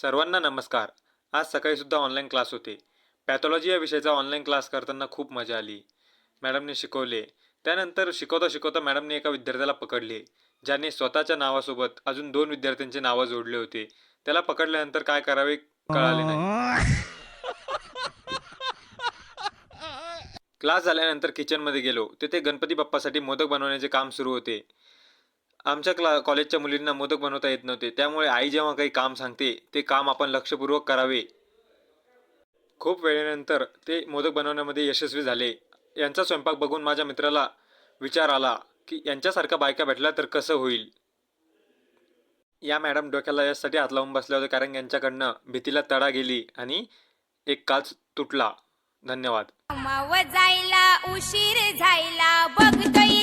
सर्वांना नमस्कार. आज सकाळी सुद्धा ऑनलाईन क्लास होते. पॅथॉलॉजी या विषयाचा ऑनलाईन क्लास करताना खूप मजा आली. मॅडमने शिकवले. त्यानंतर शिकवता शिकवता मॅडमने एका विद्यार्थ्याला पकडले, ज्याने स्वतःच्या नावासोबत अजून 2 विद्यार्थ्यांची नावं जोडले होते. त्याला पकडल्यानंतर काय करावे कळाले नाही. क्लास झाल्यानंतर किचनमध्ये गेलो. तिथे गणपती बाप्पासाठी मोदक बनवण्याचे काम सुरू होते. आमच्या कॉलेजच्या मुलींना मोदक बनवता येत नव्हते. त्यामुळे आई जेव्हा काही काम सांगते, ते काम आपण लक्षपूर्वक करावे. खूप वेळेनंतर ते मोदक बनवण्यामध्ये यशस्वी झाले. यांचा स्वयंपाक बघून माझ्या मित्राला विचार आला, की यांच्यासारख्या बायका भेटल्या तर कसं होईल? या मॅडम डोक्याला यासाठी हात लावून बसल्या होत्या, कारण यांच्याकडनं भीतीला तडा गेली आणि एक काच तुटला. धन्यवाद. माव जायला उशीर झायला बघतोय